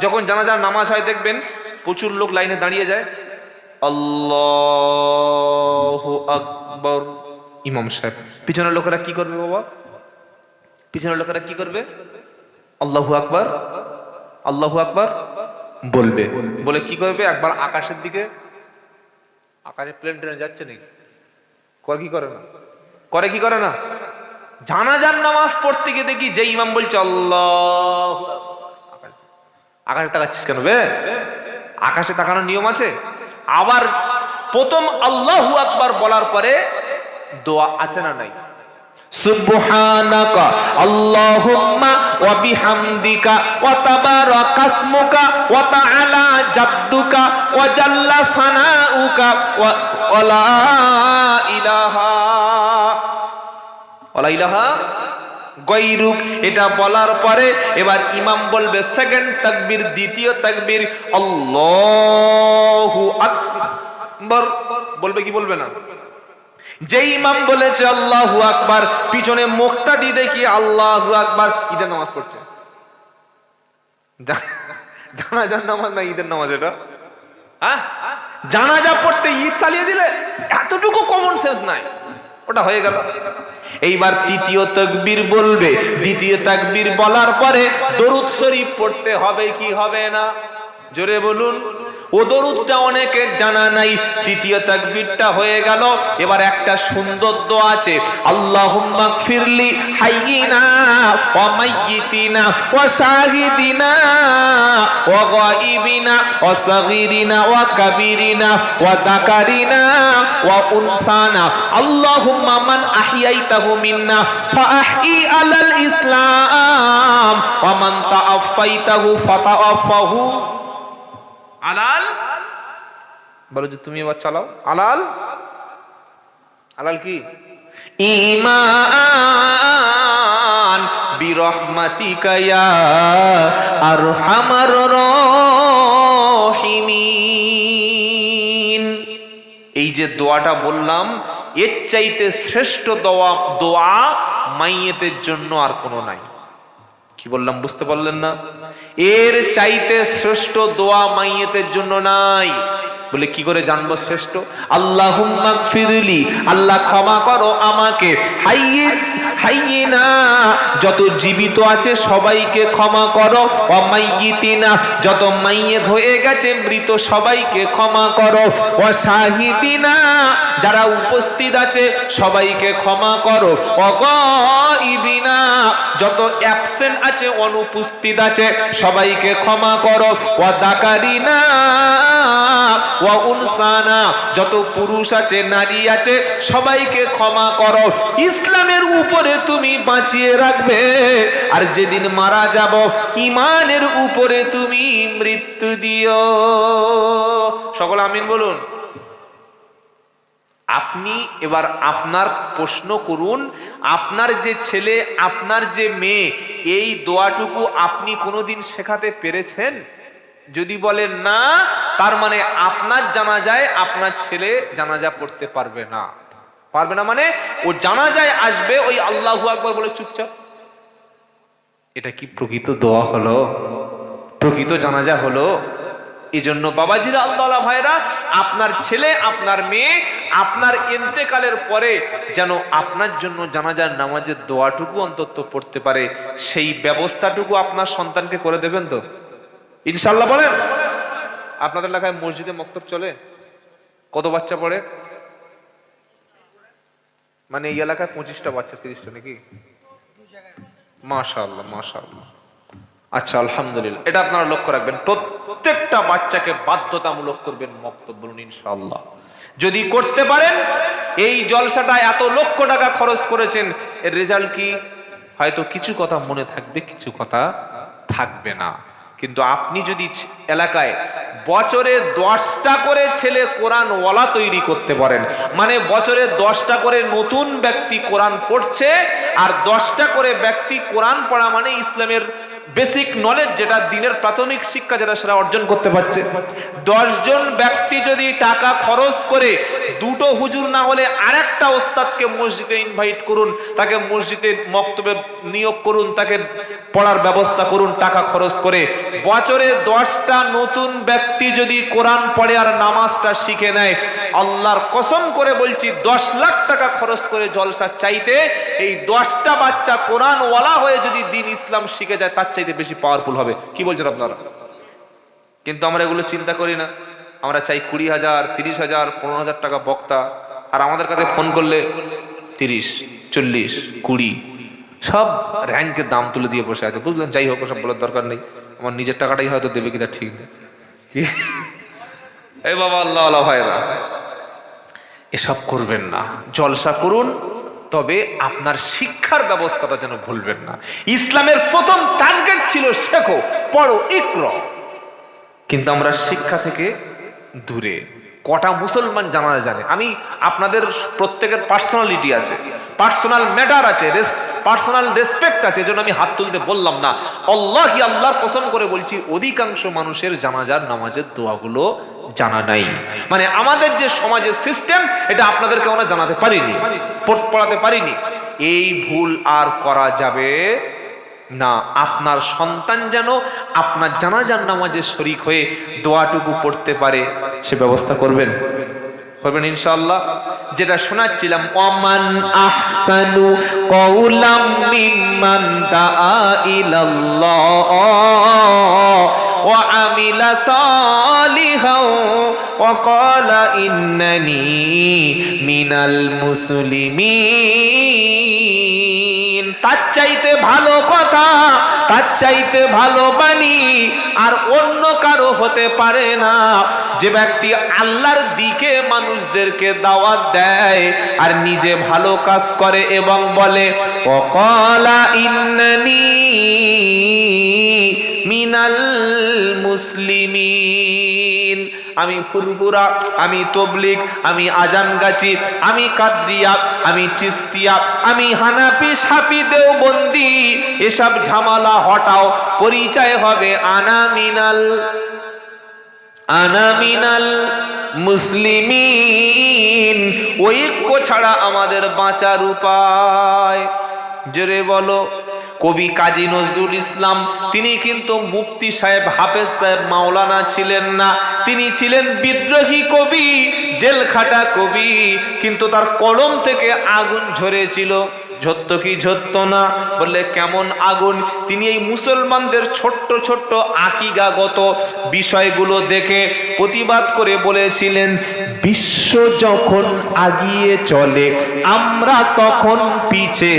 যখন জানাজার নামাজ হয় দেখবেন প্রচুর লোক লাইনে দাঁড়িয়ে যায়, আল্লাহু আকবার, ইমাম সাহেব, পিছনের লোকেরা কি করবে বাবা? পিছনের লোকেরা কি করবে? আল্লাহু আকবার, আল্লাহু আকবার বলবে। বলে কি করবে? একবার আকাশের দিকে, আকাশে প্লেন ট্রেন যাচ্ছে নাকি, করে কি করে না? করে কি করে না? জানাজার নামাজ পড়তে গিয়ে দেখি যে ইমাম বলছে আল্লাহু আকবার, আকাশে তাকাচ্ছিস কেন বে? আকাশে তাকানোর নিয়ম আছে। আবার প্রথম আল্লাহু আকবার বলার পরে দোয়া আছে না নাই? সুবহানাকা আল্লাহুম্মা ওয়া বিহামদিকা ওয়া তাবারাকাসমুকা ওয়া তাআলা জাদ্দুকা ওয়া জাল্লা ফানাউকা ওয়া লা ইলাহা গায়রুক, এটা বলার পরে এবার ইমাম বলবে সেকেন্ড তাকবীর, দ্বিতীয় তাকবীর, আল্লাহু আকবার বলবে কি বলবে না? যে ইমাম বলেছে আল্লাহু আকবার, পিছনে মুক্তাদি দেখি আল্লাহু আকবার, ঈদের নামাজ পড়ছে। জানাজার নামাজ না ঈদের নামাজ এটা? হ্যাঁ, জানাজা পড়তে ঈদ চালিয়ে দিলে এতটুকু কমন সেন্স নাই, ওটা হয়ে গেল। এইবার তৃতীয় তাকবীর বলবে, দ্বিতীয় তাকবীর বলার পরে দরুদ শরীফ পড়তে হবে কি হবে না? জোরে বলুন। ও দরুদটা অনেকের জানা নাই। তৃতীয় তাকবীরটা হয়ে গেল, এবার একটা সুন্দর দোয়া আছে, আল্লাহুম্মা গফিরলি হাইয়িনা ওয়া মাইয়িতিনা ওয়া শাহিদিনা ওয়া গায়িবিনা ওয়া সাগীরিনা ওয়া কাবীরিনা ওয়া যাকারিনা ওয়া উনসানা, আল্লাহুম্মা মান আহইয়াইতাহু মিন্না ফাআহই আলাল ইসলাম ওয়া মান তাআফফাইতাহু ফাতাআফফাহু আলাল, বলো যে তুমি এবার চালাও আলাল। আলাল কি? ঈমান বিরহমাতিকা ইয়া আরহামার রাহিমিন। এই যে দোয়াটা বললাম, এর চাইতে শ্রেষ্ঠ দোয়া মাইয়েতের জন্য আর কোনো নাই। কি বললাম বুঝতে পারলেন না? এর চাইতে শ্রেষ্ঠ দোয়া মাইয়েতের জন্য নাই। বলে কি করে জানবো শ্রেষ্ঠ? আল্লাহুম্মা গফিরলি, আল্লাহ ক্ষমা করো আমাকে, হাইয়িনা, যত জীবিত আছে সবাইকে ক্ষমা করো, ওয়া মাইয়িতিনা, যত মাইয়েত হয়ে গেছে মৃত সবাইকে ক্ষমা করো, ওয়া শাহিদিনা, যারা উপস্থিত আছে সবাইকে ক্ষমা করো, ওয়া গায়িবিনা, যত অ্যাবসেন্ট আছে অনুপস্থিত আছে সবাইকে ক্ষমা করো, ওয়া যাকারিনা ওয়া উনসানা, যত পুরুষ আছে নারী আছে সবাইকে ক্ষমা করো। ইসলামের উপরে তুমি বাঁচিয়ে রাখবে, আর যেদিন মারা যাব ঈমানের উপরে তুমি মৃত্যু দিও। সকলে আমিন বলুন। আপনি এবার আপনার প্রশ্ন করুন, আপনার যে ছেলে, আপনার যে মেয়ে, এই দোয়াটুকু আপনি কোনোদিন শেখাতে পেরেছেন? যদি বলেন না, তার মানে আপনার জানাজায় আপনার ছেলে জানাজা পড়তে পারবে না। পারবে না মানে ও জানাজায় আসবে ওই আল্লাহু আকবার বলে চুপচাপ। এটা কি প্রকৃত দোয়া হলো? প্রকৃত জানাজা হলো? এই জন্য বাবাজিরা, আল্লাহ ভাইরা, আপনার ছেলে, আপনার মেয়ে, আপনার ইন্তেকালের পরে যেন আপনার জন্য জানাজার নামাজের দোয়াটুকু অন্তত পড়তে পারে, সেই ব্যবস্থাটুকু আপনার সন্তানকে করে দেবেন তো ইনশাআল্লাহ? বলেন। আপনাদের এলাকায় মসজিদে মক্তব চলে? কত বাচ্চা পড়ে? মানে এই এলাকায় 25টা বাচ্চা, 30টা নাকি? মাশাআল্লাহ, মাশাআল্লাহ। আচ্ছা, আলহামদুলিল্লাহ। এটা আপনারা লক্ষ্য রাখবেন, প্রত্যেকটা বাচ্চাকে বাধ্যতামূলক করবেন মক্তব, বলুন ইনশাআল্লাহ। যদি করতে পারেন, এই জলসাটা এত লক্ষ টাকা খরচ করেছেন, এর রেজাল্ট কি? হয়তো কিছু কথা মনে থাকবে, কিছু কথা থাকবে না। কিন্তু আপনি যদি এলাকায় বছরে 10টা করে ছেলে কোরআন ওয়ালা তৈরি করতে পারেন, মানে বছরে 10টা করে নতুন ব্যক্তি কোরআন পড়ছে, আর 10টা করে ব্যক্তি কোরআন পড়া মানে ইসলামের বেসিক নলেজ, যেটা দিনের প্রাথমিক শিক্ষা যেটা সেটা অর্জন করতে পারছে। 10 জন ব্যক্তি যদি টাকা খরচ করে, দুটো হুজুর না হলে আরেকটা ওস্তাদকে মসজিদে ইনভাইট করুন, তাকে মসজিদে মক্তবে নিয়োগ করুন, তাকে পড়ার ব্যবস্থা করুন টাকা খরচ করে। বছরে 10টা নতুন ব্যক্তি যদি কোরআন পড়ে আর নামাজটা শিখে নেয়, আল্লাহর কসম করে বলছি 10 লাখ টাকা খরচ করে জলসা চাইতে এই 10টা বাচ্চা কোরআন ওয়ালা হয়ে যদি দিন ইসলাম শিখে যায় তার চাইতে বেশি পাওয়ারফুল হবে। কি বলছেন আপনারা? কিন্তু আমরা এগুলো চিন্তা করি না। আমরা চাই 20,000, 30,000, 15,000 টাকা বক্তা, আর আমাদের কাছে ফোন করলে 30, 40, 20 সব র্যাঙ্কের দাম তুলে দিয়ে বসে আছে, বুঝলেন? যাই হোক, ওসব বলার দরকার নেই। আমার নিজের টাকাটাই হয়তো দেবে কিনা ঠিক নেই। এই বাবা, আল্লাহ ভাইরা, এসব করবেন না। জলসা করুন, তবে আপনার শিক্ষার ব্যবস্থাটা যেন ভুলবেন না। ইসলামের প্রথম টার্গেট ছিল শেখো, পড়ো, ইকরা। কিন্তু আমরা শিক্ষা থেকে দূরে। কটা মুসলমান জানে? আমি আপনাদের প্রত্যেকের পার্সোনালিটি আছে, পার্সোনাল ম্যাটার আছে, পার্সোনাল রেসপেক্ট আছে, এজন্য আমি হাত তুলতে বললাম না। আল্লাহর কসম করে বলছি, অধিকাংশ মানুষের জানাজার নামাজের দোয়াগুলো জানা নাই। মানে আমাদের যে সমাজের সিস্টেম, এটা আপনাদেরকে আমরা জানাতে পারিনি, পড়াতে পারিনি। এই ভুল আর করা যাবে না। আপনার সন্তান যেন আপনার জানাজার নামাজে শরীক হয়ে দোয়াটুকু পড়তে পারে, সে ব্যবস্থা করবেন ইনশাআল্লাহ। যেটা শোনাচ্ছিলাম, ওমান আহসানু কওলাম মিম্মান দাআ ইলাল্লাহ ওয়া আমিলা সালিহাও ওয়া ক্বালা ইন্নানি মিনাল মুসলিমিন। তার চাইতে ভালো কথা, তার চাইতে ভালো বাণী আর অন্য কারো হতে পারে না। যে ব্যক্তি আল্লাহর দিকে মানুষদেরকে দাওয়াত দেয় আর নিজে ভালো কাজ করে এবং বলে ওয়াকালা ইন্নানি মিনাল মুসলিমিন, আমি ফুরফুরা, আমি তবলিগ, আমি আজানগাছি, আমি কাদরিয়া, আমি চিস্তিয়া, আমি হানাফি, শাফি, দেওবন্দি, এসব ঝামেলা হটাও। পরিচয় হবে আনা মিনাল মুসলিমিন। ঐক্য ছাড়া আমাদের বাঁচার উপায়। জোরে বলো। কবি কাজী নজরুল ইসলাম, তিনি কিন্তু মুফতি সাহেব, হাফেজ সাহেব, মাওলানা ছিলেন না। তিনি ছিলেন বিদ্রোহী কবি, জেলখাটা কবি। কিন্তু তার কলম থেকে আগুন ঝরেছিল। ঝরত কি ঝরত না? বললে কেমন আগুন? তিনি এই মুসলমানদের ছোট্ট ছোট্ট আকীদাগত বিষয়গুলো দেখে প্রতিবাদ করে বলেছিলেন, বিশ্ব যখন আগিয়ে চলে আমরা তখন পিছে,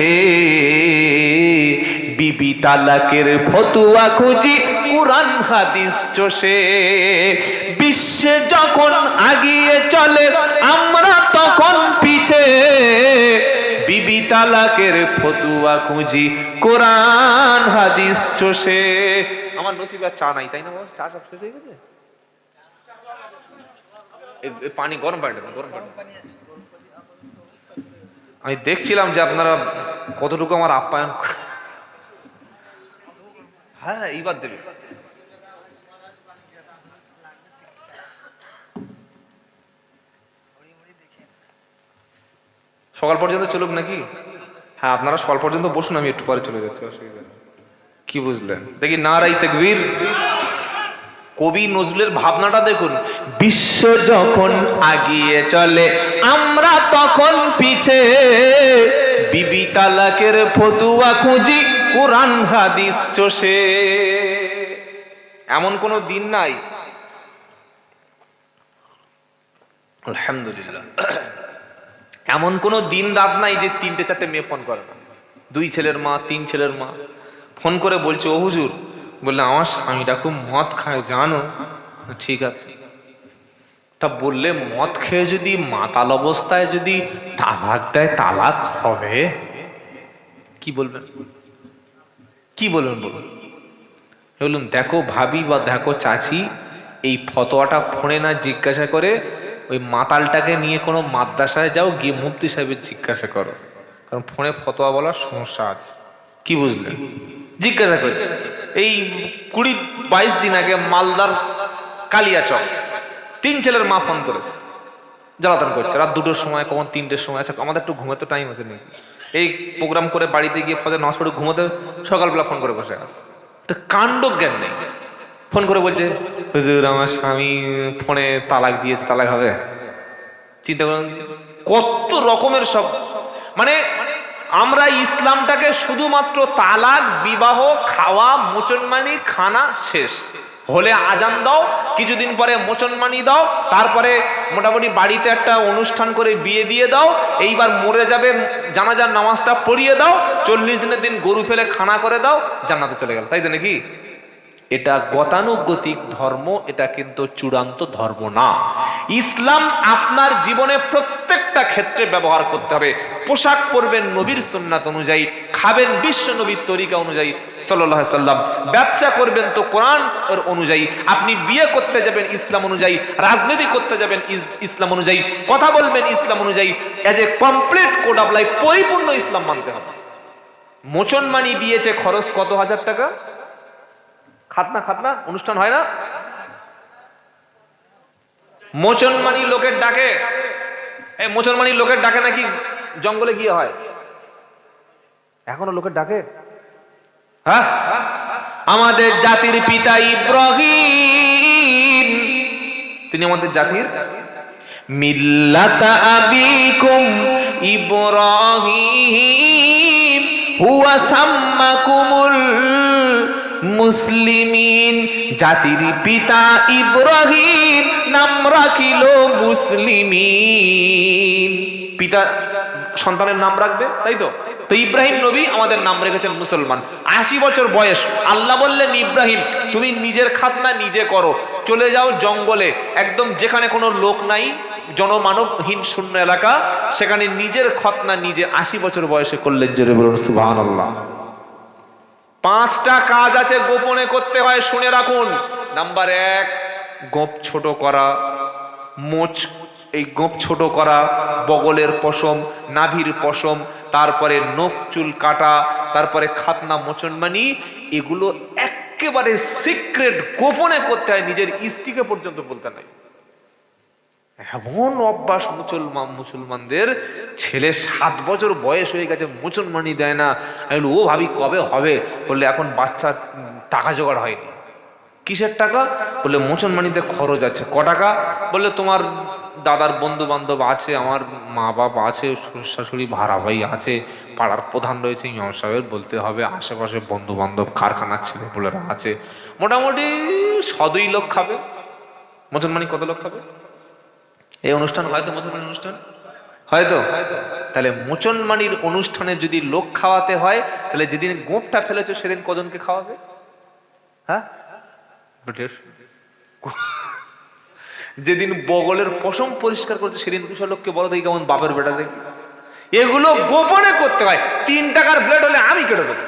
বিবি তালাকের ফতুয়া খুঁজি কুরআন হাদিস চষে। বিশ্বে যখন আগিয়ে চলে আমরা তখন পিছে, বিবি তালাকের ফতুয়া খুঁজি কোরআন হাদিস চষে। আমার নসিবে চা নাই, তাই না? চা সব শেষ হয়ে গেছে। পানি, গরম পানি, গরম পানি। আমি দেখছিলাম যে আপনারা কতটুকু আমার আপ্যায়ন। হ্যাঁ, এইবার দেবে। সকাল পর্যন্ত চলুক নাকি? হ্যাঁ, আপনারা সকাল পর্যন্ত বসুন, আমি একটু পরে চলে যাচ্ছি, অসুবিধা নেই। কি বুঝলেন? দেখি নারায়ে তাকবীর। কবি নজরুলের ভাবনাটা দেখুন, বিশ্ব যখন আগিয়ে চলে আমরা তখন পিছে, বিবি তালাকের ফতুয়া খুঁজি কুরআন হাদিস চষে। এমন কোন দিন নাই, আলহামদুলিল্লাহ, এমন কোন দিন রাত নাই যে 3-4 মেয়ে ফোন করে না। 2 ছেলের মা, 3 ছেলের মা ফোন করে বলছে, ও হুজুর, বললে আমার স্বামীটা খুব মদ খায় জানো। ঠিক আছে, তা বললে মদ খেয়ে যদি মাতাল অবস্থায় যদি তালাক দেয়, তালাক হবে? কি বলবেন? কি বলবেন বলুন? বলুন, দেখো ভাবি বা দেখো চাচি, এই ফতোয়াটা ফোনে না জিজ্ঞাসা করে ওই মাতালটাকে নিয়ে কোনো মাদ্রাসায় যাও, গিয়ে মুফতি সাহেবের জিজ্ঞাসা করো, কারণ ফোনে ফতোয়া বলার সমস্যা আছে। কি বুঝলেন? জিজ্ঞাসা করছে। এই 20-22 দিন আগে মালদার কালিয়াচক 3 ছেলের মা ফোন করেছে, জ্বালাতন করছে রাত 2টোর সময়, কখন 3টের সময়। আচ্ছা আমাদের একটু ঘুমাতে টাইম আছে নাকি? এই প্রোগ্রাম করে বাড়িতে গিয়ে ফজর নামাজ পড়ে ঘুমোতে সকালবেলা ফোন করে বসে আছে, একটা কাণ্ড জ্ঞান নেই। ফোন করে বলছে হুজুর আমার স্বামী ফোনে তালাক দিয়েছে, তালাক হবে। চিন্তা করুন কত রকমের সব। মানে আমরা ইসলামটাকে শুধুমাত্র তালাক, বিবাহ, খাওয়া, মোচনমানি, খানা, শেষ হলে আজান দাও, কিছুদিন পরে মোচনমানি দাও, তারপরে মোটামুটি বাড়িতে একটা অনুষ্ঠান করে বিয়ে দিয়ে দাও, এইবার মরে যাবে জানাজার নামাজটা পড়িয়ে দাও, 40 দিনের দিন গরু ফেলে খানা করে দাও, জান্নাতে চলে গেল। তাই তো নাকি? এটা গতানুগতিক ধর্ম, এটা কিন্তু চূড়ান্ত ধর্ম না। ইসলাম আপনার জীবনে প্রত্যেকটা ক্ষেত্রে ব্যবহার করতে হবে। পোশাক পরবেন নবীর সুন্নাত অনুযায়ী, খাবেন বিশ্ব নবীর তরিকা অনুযায়ী সাল্লাল্লাহু আলাইহি সাল্লাম, ব্যবসা করবেন তো কোরআন অনুযায়ী, আপনি বিয়ে করতে যাবেন ইসলাম অনুযায়ী, রাজনীতি করতে যাবেন ইসলাম অনুযায়ী, কথা বলবেন ইসলাম অনুযায়ী। As a complete code of life, পরিপূর্ণ ইসলাম মানতে হবে। মোচনমানি দিয়েছে খরচ কত হাজার টাকা, খাতনা অনুষ্ঠান হয় না, মোচনমানি লোকের ডাকে, এই মোচনমানি লোকের ডাকে নাকি জঙ্গলে গিয়ে হয়, এখনো লোকের ডাকে। হ্যাঁ, আমাদের জাতির পিতা ইব্রাহিম, তিনি আমাদের জাতির মিল্লাতা আবিকুম ইব্রাহিম হুয়া সাম্মাকুমুল মুসলিমিন, জাতির পিতা ইব্রাহিম নাম রাখিল মুসলিমিন। পিতা সন্তানের নাম রাখবে, তাই তো? তো ইব্রাহিম নবী আমাদের নাম রেখেছেন মুসলমান। 80 বছর বয়স, আল্লাহ বললেন ইব্রাহিম তুমি নিজের খাতনা নিজে করো, চলে যাও জঙ্গলে, একদম যেখানে কোনো লোক নাই, জনমানবহীন শূন্য এলাকা, সেখানে নিজের খতনা নিজে 80 বছর বয়সে করলেন। জোরে বলুন সুবহানাল্লাহ। 5টা কাজ আছে গোপনে করতে হয়, শুনে রাখুন। নাম্বার 1, গোপ ছোট করা, মোচ এই গোপ ছোট করা, বগলের পশম, নাভির পশম, তারপরে নখ চুল কাটা, তারপরে খাতনা মোচনমানি, এগুলো একেবারে সিক্রেট গোপনে করতে হয়, নিজের স্ত্রীকে পর্যন্ত বলতে নাই। এমন অভ্যাস মুসলমানদের, ছেলে 7 বছর বয়স হয়ে গেছে মুসলমানি দেয় না। আমি ও ভাবি কবে হবে, বললে এখন বাচ্চা টাকা জোগাড় হয়নি। কিসের টাকা? বললে মুসলমানিতে খরচ আছে। ক টাকা? বললে তোমার দাদার বন্ধু বান্ধব আছে, আমার মা বাবা আছে, শাশুড়ি ভাড়া ভাই আছে, পাড়ার প্রধান রয়েছে ইমাম সাহেবের বলতে হবে, আশেপাশে বন্ধু বান্ধব কারখানার ছেলে বলেরা আছে, মোটামুটি 100-2 লোক খাবে। মুসলমানি কত লোক খাবে? এই অনুষ্ঠান হয়তো মুসলমানি অনুষ্ঠান হয়তো, তাহলে মুসলমানির অনুষ্ঠানে যদি লোক খাওয়াতে হয়, তাহলে যেদিন গোপটা ফেলেছো সেদিন কজনকে খাওয়াবে? হ্যাঁ, যেদিন বগলের পশম পরিষ্কার করছে সেদিন 200 লোককে বলো দেখি কেমন বাপের বেটা দেখি। এগুলো গোপনে করতে হয়। 3 টাকার ব্লেড হলে আমি কেটে দেবো,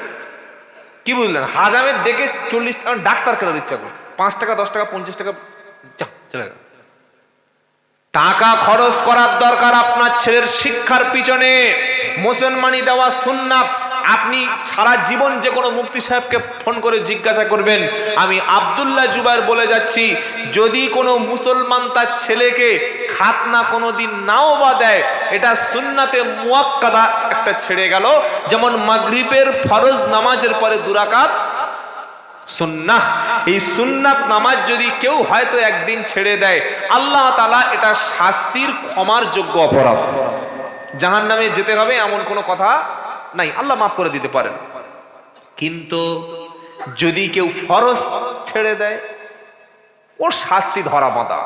কি বুঝলেন? হাজামের ডেকে 40 টাকা ডাক্তার কেটে দিচ্ছে, 5 টাকা 10 টাকা 50 টাকা চলে গেল। টাকা খরচ করার দরকার আপনার ছেলের শিক্ষার পিছনে। মুসলমানি দেওয়া সুন্নাত। আপনি সারা জীবন যে কোনো মুফতি সাহেবকে ফোন করে জিজ্ঞাসা করবেন, আমি আব্দুল্লাহ জুবায়ের বলে যাচ্ছি, যদি কোনো মুসলমান তার ছেলেকে খাতনা কোনোদিন নাও বা দেয়, এটা সুন্নাতে মুআক্কাদা একটা ছেড়ে গেল। যেমন মাগরিবের ফরজ নামাজের পরে 2 রাকাত সুন্নাহ, এই সুন্নাত নামাজ যদি কেউ হয়তো একদিন ছেড়ে দেয়, আল্লাহ তাআলা এটা শাস্তির ক্ষমার যোগ্য অপরাধ, জাহান্নামে যেতে হবে এমন কোনো কথা নাই, আল্লাহ মাফ করে দিতে পারেন। কিন্তু যদি কেউ ফরজ ছেড়ে দেয়, ওর শাস্তি ধরা বাঁধা।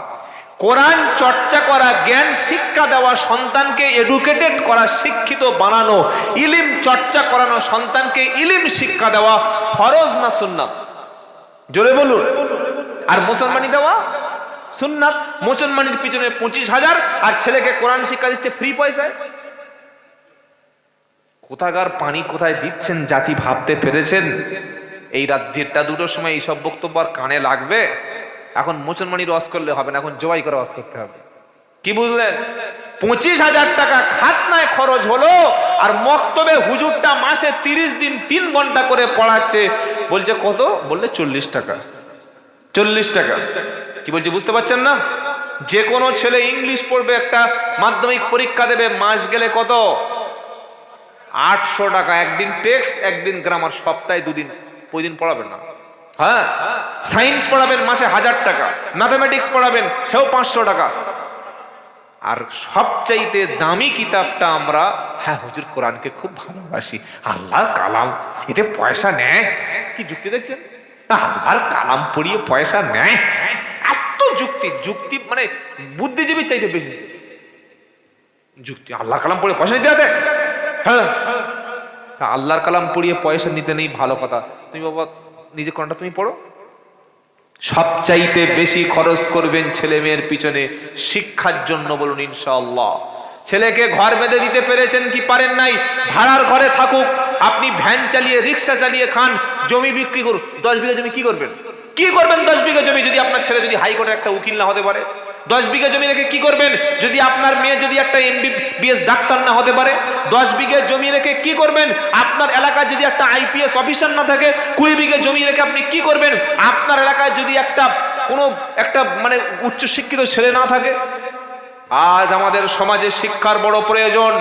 কোরআন চর্চা করা, জ্ঞান শিক্ষা দেওয়া, সন্তানকে এডুকেটেড করা, শিক্ষিত বানানো, ইলম চর্চা করানো, সন্তানকে ইলম শিক্ষা দেওয়া ফরজ না সুন্নাত? জোরে বলুন। আর মুসলমানি দেওয়া সুন্নাত। মুসলমানির পিছনে 25,000 আর ছেলেকে কোরআন শিক্ষা দিচ্ছে ফ্রি পয়সায়। কোথাকার পানি কোথায় দিচ্ছেন জাতি ভাবতে পেরেছেন? এই রাত 1টা-2টোর সময় এইসব বক্তব্য আর কানে লাগবে? এখন মুসলমানি রস করলে হবে না, এখন জবাই করে রস করতে হবে। কি বুঝলেন? 25,000 টাকা খাতনায় খরচ হলো, আর মক্তবে হুজুরটা মাসে 30 দিন 3 ঘন্টা করে পড়াচ্ছে। বলছে কত? বললে 40 টাকা। 40 টাকা কি বলছে বুঝতে পারছেন না? যে কোনো ছেলে ইংলিশ পড়বে, একটা মাধ্যমিক পরীক্ষা দেবে, মাস গেলে কত? 800 টাকা। একদিন টেক্সট, একদিন গ্রামার, সপ্তাহে 2 দিন, ওই দিন পড়াবেন না। হ্যাঁ, সায়েন্স পড়াবেন মাসে 1000 টাকা, ম্যাথমেটিক্স পড়াবেন সেও 500 টাকা। আর সবচাইতে দামি কিতাবটা আমরা, হ্যাঁ হুজুর কোরআনকে খুব ভালোবাসি, আল্লাহর কালাম, এতে পয়সা নেয়। কি যুক্তি দেখছেন? আল্লাহর কালাম পড়িয়ে পয়সা নেয়, এত যুক্তি। যুক্তি মানে বুদ্ধিজীবীর চাইতে বেশি যুক্তি। আল্লাহর কালাম পড়ে পয়সা নিতে আছে? হ্যাঁ, আল্লাহর কালাম পড়িয়ে পয়সা নিতে নেই, ভালো কথা। তুমি বাবা নিজে কোরআনটা তুমি পড়ো। সবচাইতে বেশি খরচ করবেন ছেলে মেয়ের পিছনে শিক্ষার জন্য, বলুন ইনশাআল্লাহ। ছেলেকে ঘর বেঁধে দিতে পেরেছেন কি পারেন নাই? ভাড়ার ঘরে থাকুক, আপনি ভ্যান চালিয়ে রিক্সা চালিয়ে খান, জমি বিক্রি করুন। 10 বিঘা জমি কি করবেন? কি করবেন 10 বিঘা জমি যদি আপনার ছেলে যদি হাইকোর্টের একটা উকিল না হতে পারে? 10 বিঘা জমি রেখে কি করবেন যদি আপনার মেয়ে যদি একটা MBBS ডাক্তার না হতে পারে? 10 বিঘা জমি রেখে কি করবেন আপনার এলাকায় যদি একটা IPS অফিসার না থাকে? 20 বিঘা জমি রেখে আপনি কি করবেন আপনার এলাকায় যদি কোনো একটা মানে উচ্চ শিক্ষিত ছেলে না থাকে? আজ আমাদের সমাজে শিক্ষার বড় প্রয়োজন।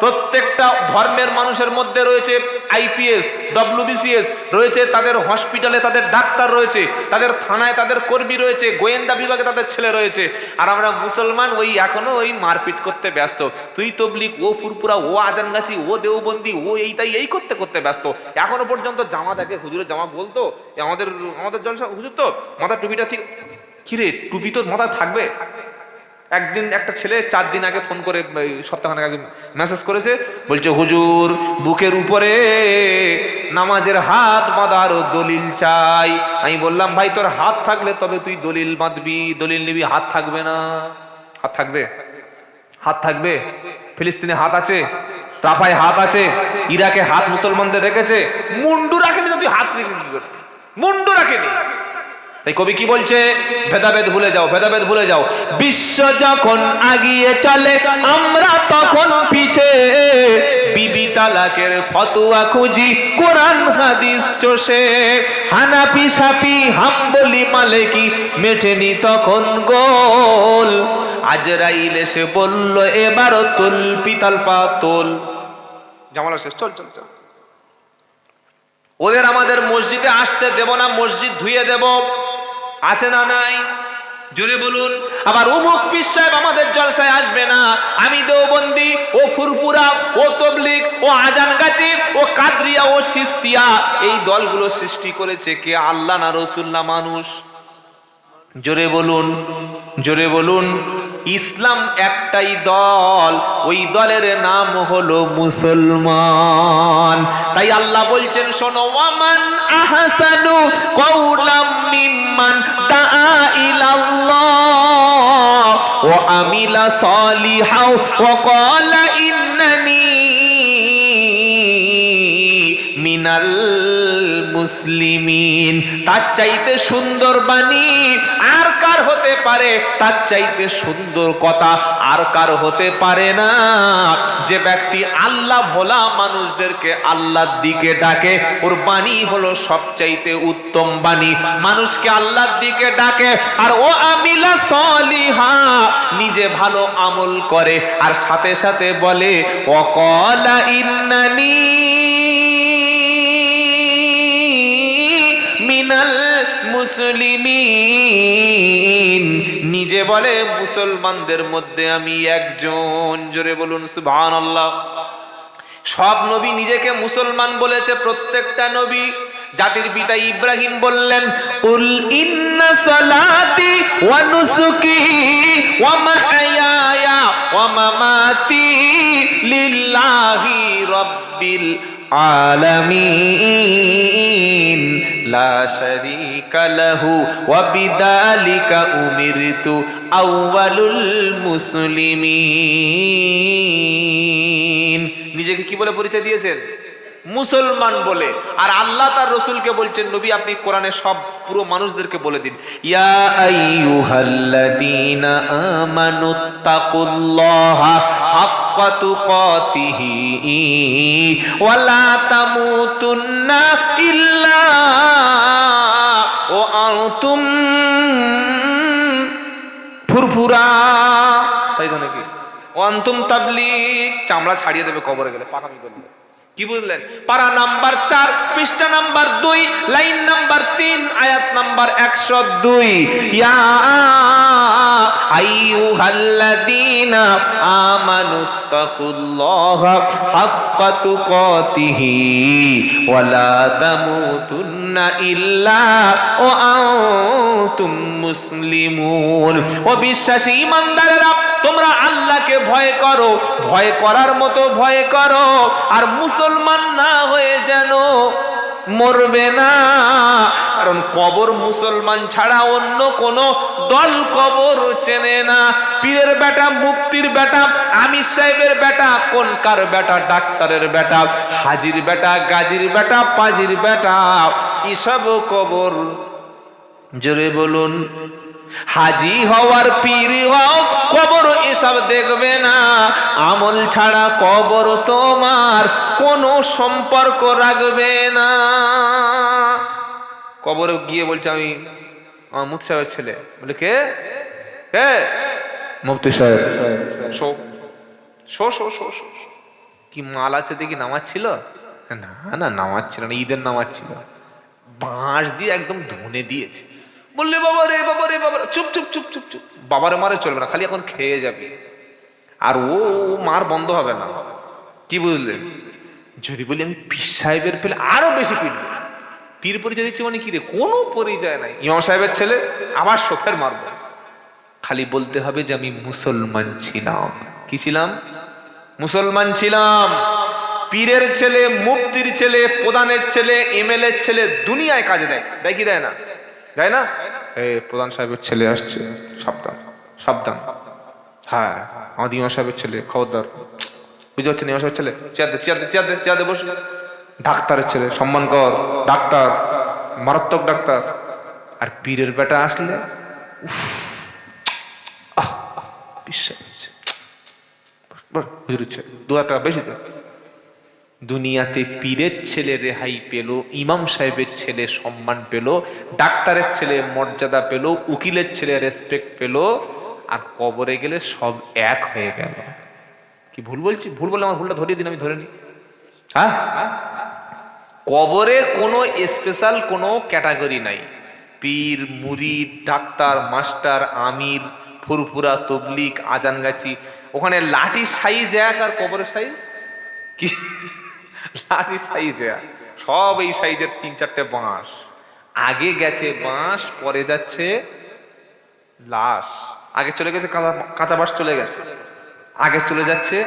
প্রত্যেকটা ধর্মের মানুষের মধ্যে রয়েছে IPS, WBCS রয়েছে, তাদের হসপিটালে তাদের ডাক্তার রয়েছে, তাদের থানায় তাদের কর্মী রয়েছে, গোয়েন্দা বিভাগে তাদের ছেলে রয়েছে। আর আমরা মুসলমান এখনো মারপিট করতে ব্যস্ত। তুই তবলিগ, ও ফুরপুরা, ও আজানগাছি, ও দেওবন্দি, ও এই করতে করতে ব্যস্ত। এখনো পর্যন্ত জামা দেখে, হুজুরের জামা বলতো আমাদের জলসা, হুজুর তো মাথা টুপিটা ঠিক, কিরে টুপি তো মাথায় থাকবে। একদিন একটা ছেলে 4 দিন আগে ফোন করে, সপ্তাহখানেক আগে মেসেজ করেছে, বলছে হুজুর বুকের উপরে নামাজের হাত বাঁধার দলিল চাই। আমি বললাম ভাই তোর হাত থাকলে তবে তুই দলিল বাঁধবি, দলিল নিবি, হাত থাকবে না। হাত থাকবে? হাত থাকবে? ফিলিস্তিনে হাত আছে, রাফায় হাত আছে, ইরাকে হাত মুসলমানদের রেখেছে, মুন্ডু রাখেনি তো তুই হাত রেখে কি করবি? মুন্ডু রাখেনি। তাই কবি কি বলছে? ভেদাভেদ ভুলে যাও, ভেদাভেদ ভুলে যাও। বিশ্ব যখন আগিয়ে চলে আমরা তখন পিছে, বিবি তালাকের ফতোয়া খুঁজি কোরআন হাদিস চষে, হানাফি শাফি হাম্বলি মালিকি মেটেনি তখন গোল, আজরাইল এসে বলল এবারও তোল পিতাল পাতল। জামাল শেষ, চল চল চল। ওদের আমাদের মসজিদে আসতে দেব না, মসজিদ ধুয়ে দেব, আছে না নাই? জোরে বলুন। আবার অমুক পীর সাহেব আমাদের জলসায় আসবে না। আমি দেওবন্দি, ও ফুরপুরা, ও তবলিগ, ও আজানগাছি, ও কাদরিয়া, ও চিস্তিয়া, এই দলগুলো সৃষ্টি করেছে কে? আল্লাহ না রাসূল না মানুষ? জোরে বলুন, জোরে বলুন। ইসলাম একটাই দল, ওই দলের নাম হলো মুসলমান। তাই আল্লাহ বলছেন শোনো, ওয়ামান আহসানু কাওলাম মিম্মান দাআ ইলাল্লাহ ওয়া আমিলা সালিহাও ওয়া ক্বালা ইন্নানি মিনাল মুসলিমিন। তার চাইতে সুন্দর বাণী আর কার হতে পারে? তার চাইতে সুন্দর কথা আর কার হতে পারে না? যে ব্যক্তি আল্লাহ ভোলা মানুষদেরকে আল্লাহর দিকে ডাকে, ওর বাণী হলো সবচাইতে উত্তম বাণী, মানুষকে আল্লাহর দিকে ডাকে। আর ও আমিলা সলিহা, নিজে ভালো আমল করে, আর সাথে সাথে বলে ওয়াকালা ইন্নানি মিনাল মুসলিমিন, নিজে বলে মুসলমানদের মধ্যে আমি একজন। জোরে বলুন সুবহানাল্লাহ। সব নবী নিজেকে মুসলমান বলেছে, প্রত্যেকটা নবী। জাতির পিতা ইব্রাহিম বললেন কুল ইন্না সালাতি ওয়া নুসুকি ওয়া মাহইয়ায়া ওয়া মামাতি লিল্লাহি রাব্বিল আলামিন লা শারীকা লাহু ওয়া বিযালিকা উমিরতু আউয়ালুল মুসলিমিন। নিজেকে কি বলে পরিচয় দিয়েছেন? মুসলমান বলে। আর আল্লাহ তার রসুলকে বলছেন, নবী আপনি কোরআনে সব পুরো মানুষদেরকে বলে দিন, ইয়া আইয়ুহাল্লাযীনা আমানুত্তাকুল্লাহা হাক্কা তুকাতিহি ওয়া লা তামুতুন্না ইল্লা ওয়া আনতুম ফুরফুরা, তাই তো নাকি? ওয়ান্তুম তাবলিগ, চামড়া ছাড়িয়ে দেবে কবরে গেলে, পাকামি করবে। কি বুঝলেন? পারা নাম্বার 4, পৃষ্ঠা নাম্বার 2, লাইন নাম্বার 3, আয়াত নাম্বার 102। ইয়া আইয়ুহাল্লাযীনা আমানুত্তাকুল্লাহা হাক্কা তুকাতিহি ওয়া লা তামুতুন্না ইল্লা ওয়া আনতুম মুসলিমুন। ও বিশ্বাসী ঈমানদারেরা, তোমরা আল্লাহকে ভয় করো, ভয় করার মতো ভয় করো, আর মুসলমান না হয়ে যেন মরবে না। কারণ কবর মুসলমান ছাড়া অন্য কোন দল কবর চেনে না। পীরের বেটা, মুফতির বেটা, আমির সাহেবের বেটা, কোনকার বেটা, ডাক্তারের বেটা, হাজির বেটা, গাজীর বেটা, পাজির বেটা, এসব কবর, জোরে বলুন, হাজি হওয়ার পীর হও, কবর এসব দেখবে না। আমল ছাড়া কবর তোমার কোনো সম্পর্ক রাখবে না। কবরে গিয়ে বলছে আমি মুফতি সাহেবের ছেলে, বলে কে? কে? মুফতি সাহেব। Show show show show show, কি মাল আছে দেখি, নামাজ ছিল? না না, নামাজ ছিল না, ঈদের নামাজ ছিল। বাঁশ দিয়ে একদম ধুনে দিয়েছে। বললে বাবা রে বাবা রে বাবা, চুপ চুপ চুপ চুপ চুপ, বাবারে মারে চলবে না, খালি এখন খেয়ে যাবে, আর ও মার বন্ধ হবে না। কি বুঝলেন? যদি বলি আমি পীর সাহেবের পেলে আরো বেশি পিটবে। পীর পরিচয় দিচ্ছে মানে কি রে? কোনো পরিচয় নাই। ইমাম সাহেবের ছেলে, আবার শোফের মারবো। খালি বলতে হবে যে আমি মুসলমান ছিলাম। কি ছিলাম? মুসলমান ছিলাম। পীরের ছেলে, মুফতির ছেলে, প্রধানের ছেলে, এমএলএ এর ছেলে দুনিয়ায় কাজে দেয়, দেয় কি দেয় না? দেয় না? প্রধান সাহেবের ছেলে আসছে, সাবধান সাবধান। হ্যাঁ, আমাদের ইমাম সাহেবের ছেলে, খবরদার। বুঝতে পারছেন? ইমাম সাহেবের ছেলে, চেয়ার দে চেয়ার দে চেয়ার দে চেয়ার দে, বসে। ডাক্তারের ছেলে, সম্মান কর, ডাক্তার, মারাত্মক ডাক্তার। আর পীরের বেটা আসলে বেশি। দুনিয়াতে পীরের ছেলে রেহাই পেল, ইমাম সাহেবের ছেলে সম্মান পেল, ডাক্তারের ছেলে মর্যাদা পেল, উকিলের ছেলে রেসপেক্ট পেল, আর কবরে গেলে সব এক হয়ে গেল। কি ভুল বলছি? ভুল বললে আমার ভুলটা ধরিয়ে দিন, আমি ধরে নিই। হ্যাঁ, কবরে কোনো স্পেশাল কোনো ক্যাটাগরি নাই। পীর, মুরিদ, ডাক্তার, মাস্টার, আমির, ফুরফুরা, তবলিগ, আজানগাছি, ওখানে লাঠির সাইজ এক আর কবরের সাইজ কি? লাঠির সাইজ এক, সব এই সাইজের 3-4টে বাঁশ। আগে গেছে বাঁশ, পরে যাচ্ছে লাশ। আগে চলে গেছে কাঁচা বাঁশ, চলে গেছে। আগে চলে যাচ্ছে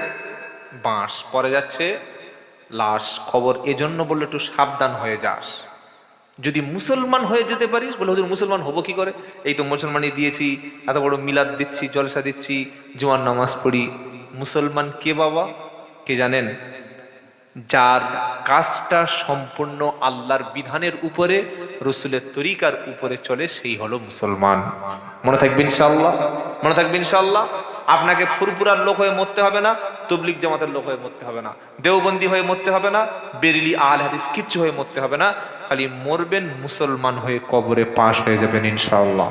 বাঁশ, পরে যাচ্ছে লাশ। খবর এজন্য বললো একটু সাবধান হয়ে যাস। যদি মুসলমান হয়ে যেতে পারিস, বলে হুজুর মুসলমান হবো কি করে? এই তো মুসলমানই দিয়েছি, এত বড় মিলাদ দিচ্ছি, জলসা দিচ্ছি, জুমার নামাজ পড়ি। মুসলমান কে বাবা? কে জানেন? যার কাজটা সম্পূর্ণ আল্লাহর বিধানের উপরে, রসুলের তরিকার উপরে চলে, সেই হলো মুসলমান। মনে থাকবে ইনশাআল্লাহ, মনে থাকবে ইনশাআল্লাহ। আপনাকে ফুরফুরার লোক হয়ে মরতে হবে না, তবলিগ জামাতের লোক হয়ে মরতে হবে না, দেওবন্দি হয়ে মরতে হবে না, বেরেলি আল হাদিস কিচ্ছু হয়ে মরতে হবে না। খালি মরবেন মুসলমান হয়ে, কবরে পাশ হয়ে যাবেন ইনশাআল্লাহ।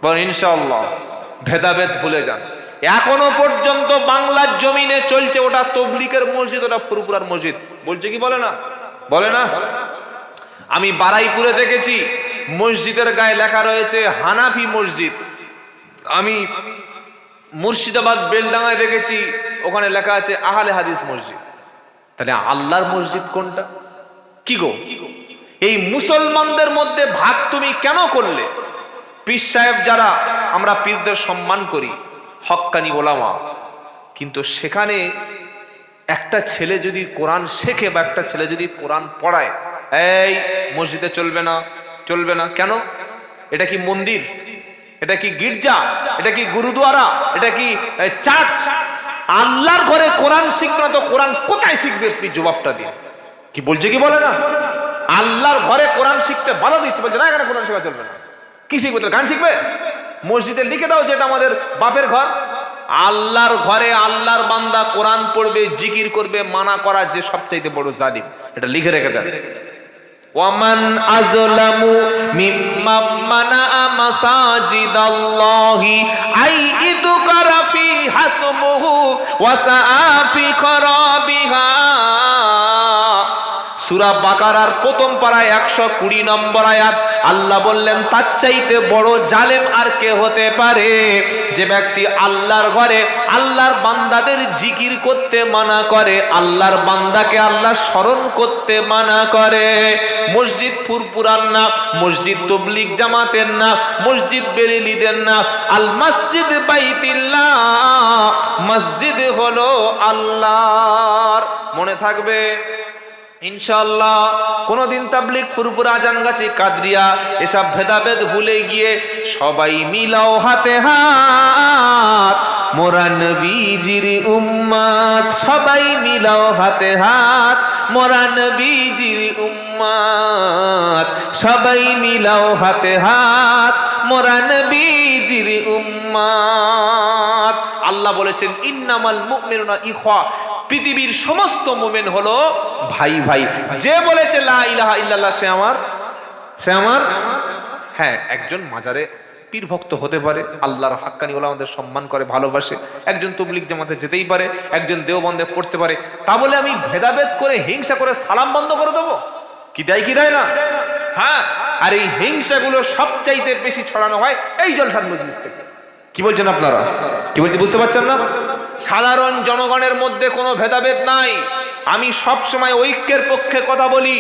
বলেন ইনশাআল্লাহ। ভেদাভেদ ভুলে যান। এখনো পর্যন্ত বাংলার জমিনে চলছে, ওটা তবলিগের মসজিদ, ওটা ফুরফুরার মসজিদ। বলছে কি বলে না? বলে না? আমি বারাইপুরে দেখেছি, মসজিদের গায়ে লেখা রয়েছে হানাফি মসজিদ। আমি মুর্শিদাবাদ বেলডাঙ্গায় দেখেছি, ওখানে লেখা আছে আহলে হাদিস মসজিদ। তাহলে আল্লাহর মসজিদ কোনটা? কি গো, এই মুসলমানদের মধ্যে ভাগ তুমি কেন করলে? পীর সাহেব যারা, আমরা পীরদের সম্মান করি, হক্কানি ওলামা, কিন্তু সেখানে একটা ছেলে যদি কোরআন শেখে বা একটা ছেলে যদি কোরআন পড়ায়, এই মসজিদে চলবে না, চলবে না। কেন? এটা কি মন্দির? এটা কি গির্জা? এটা কি গুরুদুয়ারা? এটা কি চার্চ? আল্লাহর ঘরে কোরআন শিখবে না তো কোরআন কোথায় শিখবে? আপনি জবাবটা দিন। কি বলছে কি বলে না? আল্লাহর ঘরে কোরআন শিখতে বাধা দিচ্ছে, বলছে না এখানে কোরআন শেখা চলবে না। কি শিখবে? গান শিখবে? মসজিদে লিখে দাও যেটা আমাদের বাপের ঘর। আল্লাহর ঘরে আল্লাহর বান্দা কোরআন পড়বে, জিকির করবে, মানা করা যে সবচাইতে বড় জালিম, এটা লিখে রেখে দেন। ওয়ামান আযলামু মিম্মান মানাআ মাসাজিদাল্লাহি আই ইযকারা ফি হাসমুহু ওয়া সাআ ফি খরাবিহা। সূরা বাকারার প্রথম পারায় 120 নম্বর আয়াত আল্লাহ বললেন তার চাইতে বড় জালেম আর কে হতে পারে, যে ব্যক্তি আল্লাহর ঘরে আল্লাহর বান্দাদের জিকির করতে মানা করে, আল্লাহর বান্দাকে আল্লাহ স্মরণ করতে মানা করে। মসজিদ ফুরফুরার না, মসজিদ তবলিগ জামাতের না, মসজিদ বেরেলিদের না, আল মসজিদ বাইতুল্লাহ, মসজিদ হলো আল্লাহর। মনে থাকবে ইনশাআল্লাহ। কোনদিন তাবলিগ, ফুরফুরা, আজানগাছি, কাদরিয়া এসব ভেদাভেদ ভুলে গিয়ে সবাই মিলাও হাতে হাত, মোরা নবীজির উম্মত, সবাই মিলাও হাতে হাত, মোরা নবীজির উম্মত, সবাই মিলাও হাতে হাত, মোরা নবীজির উম্মত। আল্লাহ বলেছেন ইন্নামাল মুমিনুনা ইখওয়া, পৃথিবীর সমস্ত মুমিন হলো ভাই ভাই। যে বলেছে লা ইলাহা ইল্লাল্লাহ সে আমার হ্যাঁ, একজন মাজারে পীর ভক্ত হতে পারে, আল্লাহর হাক্কানি ওলামাদের সম্মান করে, ভালোবাসে, একজন তাবলীগ জামাতে যেতেই পারে, একজন দেওবন্দে পড়তে পারে। তা বলে আমি ভেদাভেদ করে হিংসা করে সালাম বন্ধ করে দেবো? কি দেয় না? হ্যাঁ, আর এই হিংসাগুলো সবচাইতে বেশি ছড়ানো হয় এই জলসার মজলিস থেকে। কি বলছেন আপনারা? কি বলছি বুঝতে পারছেন না? সাধারণ জনগণের মধ্যে কোনো ভেদাভেদ নাই। আমি সব সময় ঐক্যের পক্ষে কথা বলি।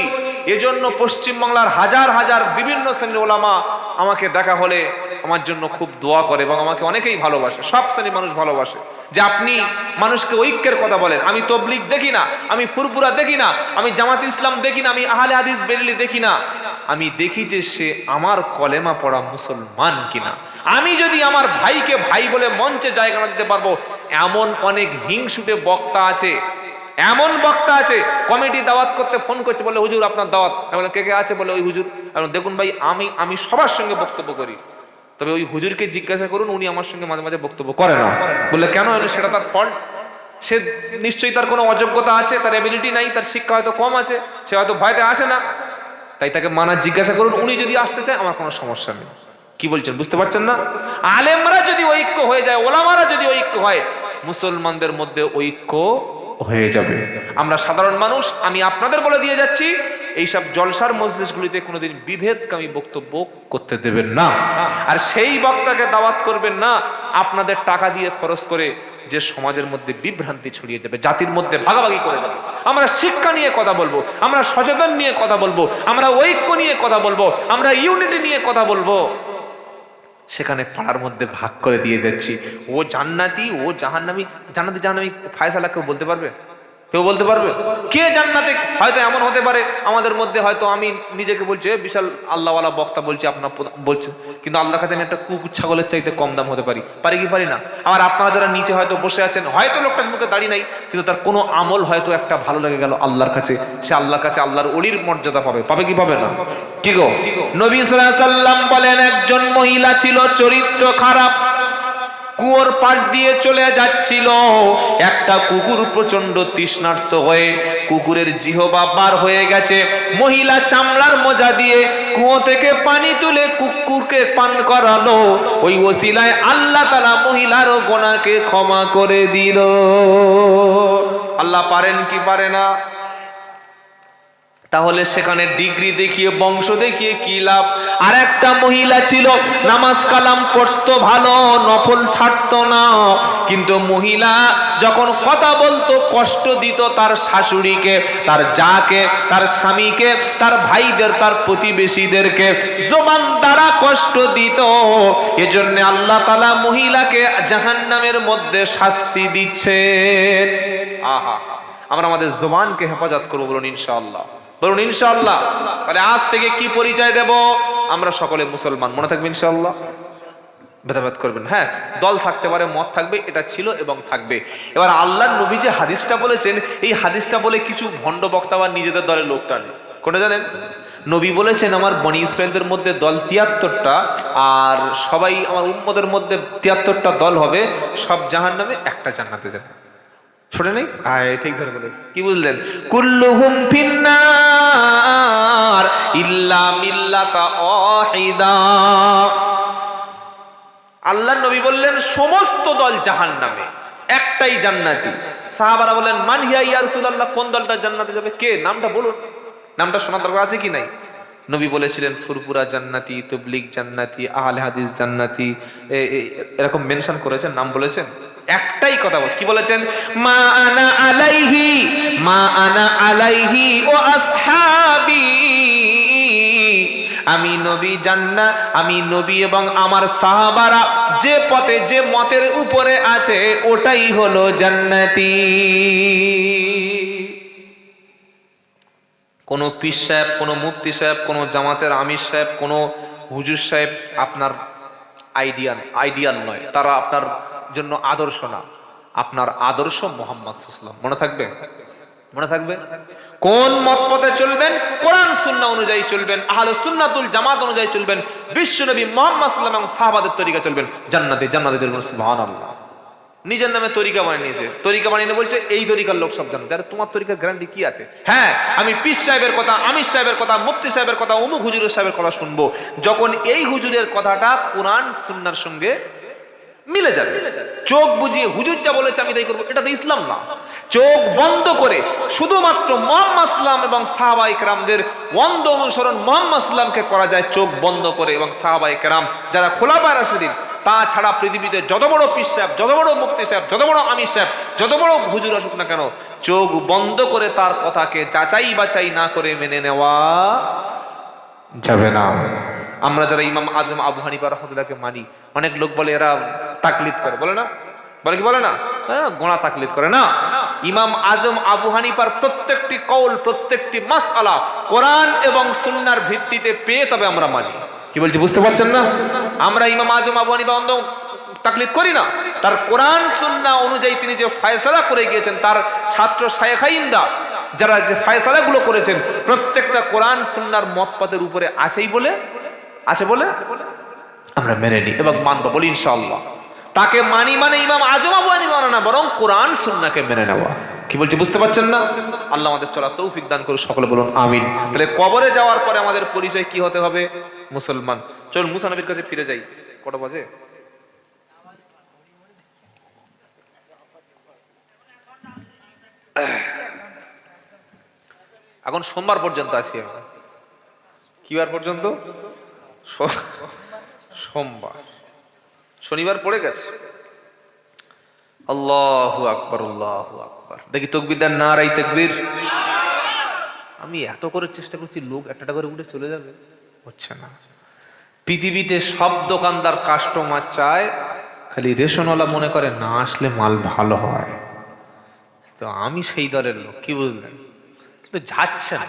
এজন্য পশ্চিমবাংলার হাজার হাজার বিভিন্ন শ্রেণীর ওলামা আমাকে দেখা হলে আমার জন্য খুব দোয়া করে এবং আমাকে অনেকেই ভালোবাসে, সব শ্রেণীর মানুষ ভালোবাসে যে আপনি মানুষকে ঐক্যের কথা বলেন। আমি তাবলীগ দেখি না, আমি ফুরফুরা দেখি না, আমি জামাত ইসলাম দেখি না, আমি আহলে হাদিস বেরেলি দেখি না, আমি দেখি যে সে আমার কলেমা পড়া মুসলমান কিনা। আমি যদি আমার ভাইকে ভাই বলে মঞ্চে জায়গা না দিতে পারবো, এমন অনেক হিংসুটে বক্তা আছে, এমন বক্তা আছে কমিটি দাওয়াত করতে ফোন করছে, বলে হুজুর আপনার দাওয়াত। কে কে আছে? বলে ওই হুজুর। দেখুন ভাই, আমি সবার সঙ্গে বক্তব্য করি, তবে ওই হুজুরকে জিজ্ঞাসা করুন, উনি আমার সঙ্গে মাঝে মাঝে বক্তব্য করে না। বলে কেন? সেটা তার ফল্ট। সে নিশ্চয়ই তার কোনো অযোগ্যতা আছে, তার এবিলিটি নাই, তার শিক্ষা হয়তো কম আছে, সে হয়তো ভয়তে আসে না, তাই তাকে মানা জিজ্ঞাসা করুন। উনি যদি আসতে চায় আমার কোনো সমস্যা নেই। কি বলছেন বুঝতে পারছেন না? আলেমরা যদি ঐক্য হয়ে যায়, ওলামারা যদি ঐক্য হয়, মুসলমানদের মধ্যে ঐক্য হয়ে যাবে। আমরা সাধারণ মানুষ, আমি আপনাদের বলে দিয়ে যাচ্ছি, এইসব জলসার মজলিসগুলিতে কোনোদিন বিভেদকামী বক্তব্য করতে দেবেন না। আর সেই বক্তাকে দাওয়াত করবেন না আপনাদের টাকা দিয়ে খরচ করে, যে সমাজের মধ্যে বিভ্রান্তি ছড়িয়ে যাবে, জাতির মধ্যে ভাগাভাগি করে যাবে। আমরা শিক্ষা নিয়ে কথা বলবো, আমরা সচেতন নিয়ে কথা বলবো, আমরা ঐক্য নিয়ে কথা বলবো, আমরা ইউনিটি নিয়ে কথা বলবো। সেখানে পাড়ার মধ্যে ভাগ করে দিয়ে যাচ্ছি, ও জান্নাতি, ও জাহান্নামী। জান্নাতি ফায়সালা কেউ বলতে পারবে? কেউ বলতে পারবে? কে জান্নাতে? হয়তো এমন হতে পারে আমাদের মধ্যে, হয়তো আমি নিজেকে বলছি বিশাল আল্লাহওয়ালা বক্তা বলছি, আপনার বলছেন, কিন্তু আল্লাহর কাছে আমি একটা কুকুর ছাগলের চাইতে কম দাম হতে পারি কি পারি না? আবার আপনারা যারা নিচে হয়তো বসে আছেন, হয়তো লোকটার মুখে দাঁড়িয়ে নাই, কিন্তু তার কোনো আমল হয়তো একটা ভালো লেগে গেল আল্লাহর কাছে, সে আল্লাহর কাছে আল্লাহর ওলির মর্যাদা পাবে কি পাবে না? কি গো? নবী সাল্লাল্লাহু আলাইহি ওয়াসাল্লাম বলেন, একজন মহিলা ছিল চরিত্র খারাপ, কুয়োর পাশ দিয়ে চলে যাচ্ছিল। একটা কুকুর প্রচন্ড তৃষ্ণার্ত হয়ে কুকুরের জিহবা বার হয়ে গেছে। মহিলা চামড়ার মোজা দিয়ে কুয়ো থেকে পানি তুলে কুকুরকে পান করালো। ওই ওসিলায় আল্লাহ তাআলা মহিলার গুনাহকে ক্ষমা করে দিল। আল্লাহ পারেন কি পারে না? তাহলে সেখানে ডিগ্রি দেখিয়ে, বংশ দেখিয়ে কি লাভ? আর একটা মহিলা ছিল, নামাজ কালাম পড়তো ভালো, নফল ছাড়তো না, কিন্তু মহিলা যখন কথা বলতো কষ্ট দিত তার শাশুড়িকে, তার জাকে, তার স্বামীকে, তার ভাইদের, তার প্রতিবেশীদেরকে জবান দ্বারা কষ্ট দিত। এজন্য আল্লাহ তাআলা মহিলাকে জাহান্নামের মধ্যে শাস্তি দিচ্ছেন। আহা, আমরা আমাদের জবানকে হেফাজত করবো, বলুন ইনশাআল্লাহ, বলুন ইনশাআল্লাহ। তাহলে আজ থেকে কি পরিচয় দেব? আমরা সকলে মুসলমান, মনে থাকবে ইনশাআল্লাহ। ভেদাভেদ করবেন। হ্যাঁ, দল থাকতে পারে, মত থাকবে, এটা ছিল এবং থাকবে। এবার আল্লাহর নবী যে হাদিসটা বলেছেন, এই হাদিসটা বলে কিছু ভণ্ড বক্তা বা নিজেদের দলের লোক টানে। কোনটা জানেন? নবী বলেছেন আমার বনি ইসরায়েলদের মধ্যে দল 73টা, আর সবাই আমার উম্মতের মধ্যে 73টা দল হবে, সব জাহান্নামে, একটা জান্নাতে যাবে। শুনে নেই? ঠিক ধরে বলে। কি বুঝলেন? কুল্লুহুম ফিন্নার ইল্লা মিল্লাতা ওয়াহিদা। আল্লাহর নবী বললেন সমস্ত দল জাহান্নামে, একটাই জান্নাতি। সাহাবারা বললেন মান হিয়া ইয়া রাসূলুল্লাহ, কোন দলটা জান্নাতে যাবে? কে? নামটা বলুন, নামটা শোনার দরকার আছে কি নাই? নবী বলেছিলেন ফুরফুরা জান্নাতি, তাবলীগ জান্নাতি, আহলে হাদিস জান্নাতি, এরকম মেনশন করেছেন, নাম বলেছেন। একটাই কথা কি বলেছেন? মা আনা আলাইহি ওয়া আসহাবি, আমি নবী জান্নাত, আমি নবী এবং আমার সাহাবারা যে পথে যে মতের উপরে আছে ওটাই হলো জান্নাতি। কোন পীর সাহেব, কোন মুফতি সাহেব, কোন জামাতের আমির সাহেব, কোন হুজুর সাহেব আপনার আইডিয়াল নয়, তারা আপনার জন্য আদর্শ না। আপনার আদর্শ মুহাম্মদ সাল্লাল্লাহু আলাইহি ওয়াসাল্লাম। মনে থাকবে? মনে থাকবে? কোন মত পথে চলবেন? কোরআন সুন্নাহ অনুযায়ী চলবেন, আহলে সুন্নাতুল জামাত অনুযায়ী চলবেন, বিশ্বনবী মুহাম্মদ সাল্লাল্লাহু আলাইহি ওয়াসাল্লাম এবং সাহাবাদের তরিকা চলবেন, জান্নাতে চলবেন। সুবহানাল্লাহ। নিজের নামে তরিকা বানিয়ে নিয়েছে, তরিকা বানিয়ে বলছে এই তরিকার লোক সব জানে। আরে তোমার তরিকার গ্যারান্টি কি আছে? হ্যাঁ, আমি পীর সাহেবের কথা, আমির সাহেবের কথা, মুফতি সাহেবের কথা, অমুক হুজুরের সাহেবের কথা শুনবো, যখন এই হুজুরের কথাটা কোরআন সুন্নাহর সঙ্গে মিলে যাবে। চোখ বুজিয়ে হুজুর যা বলেছে আমি তাই করবো, এটা তো ইসলাম না। চোখ বন্ধ করে শুধুমাত্র মুহাম্মদ সাল্লাল্লাহু এবং সাহাবায়ে কেরামদের অন্ধ অনুসরণ মুহাম্মদ সাল্লাল্লাহকে করা যায় চোখ বন্ধ করে, এবং সাহাবায়ে কেরাম যারা খোলাফায়ে রাশিদিন, তাছাড়া পৃথিবীতে যত বড় পীর সাহেব, যত বড় মুফতি সাহেব, যত বড় আমির সাহেব, যত বড় হুজুর আসুক না কেন, চোখ বন্ধ করে তার কথাকে যাচাই বাছাই না করে মেনে নেওয়া যাবে না। আমরা যারা ইমাম আজম আবু হানিফা রাহমাতুল্লাহকে মানি, অনেক লোক বলে এরা তাকলিদ করে, বলে না? বলে কি বলে না? হ্যাঁ, গোনা তাকলিদ করে না। ইমাম আজম আবু হানিফার প্রত্যেকটি কওল, প্রত্যেকটি মাসআলা কোরআন এবং সুন্নাহর ভিত্তিতে পেয়ে তবে আমরা মানি। কি বলছি বুঝতে পারছেন না? আমরা ইমাম আজম আবু হানিফা অন্ধ তাকলিদ করি না। তার কোরআন সুন্নাহ অনুযায়ী তিনি যে ফয়সালা করে গিয়েছেন, তার ছাত্র শায়খাইনরা যারা যে ফয়সালাগুলো করেছেন, প্রত্যেকটা কোরআন সুন্নাহর মতপাতের উপরে আছে বলে আমরা মেনে নিই এবং মানব, বলি ইনশাআল্লাহ। তাকে মানি মানে ইমাম আজম আবু হানিফা মানা না, বরং কোরআন সুন্নাহকে মেনে নেওয়া। কি বলছি বুঝতে পারছেন না? আল্লাহ আমাদের চলার তৌফিক দান করুন, সকলে বলুন আমিন। তাহলে কবরে যাওয়ার পরে আমাদের পরিচয় কি হতে হবে? মুসলমান। চল মুসা নবীর কাছে ফিরে যাই। কটা বাজে? এখন সোমবার পর্যন্ত আছি আমি। কি বার পর্যন্ত? সোমবার। শনিবার পড়ে গেছে। আল্লাহু আকবার, আল্লাহু আকবার। দেখি তাকবীর দেন, নারায়ে তাকবীর। আমি এত করে চেষ্টা করছি, লোক একটা করে উঠে চলে যাবে, হচ্ছে না। পৃথিবীতে সব দোকানদার কাস্টমার চায়, খালি রেশনওয়ালা মনে করে না আসলে মাল ভালো হয়। তো আমি সেই দলের লোক, কি বুঝলেন? কিন্তু যাচ্ছে না।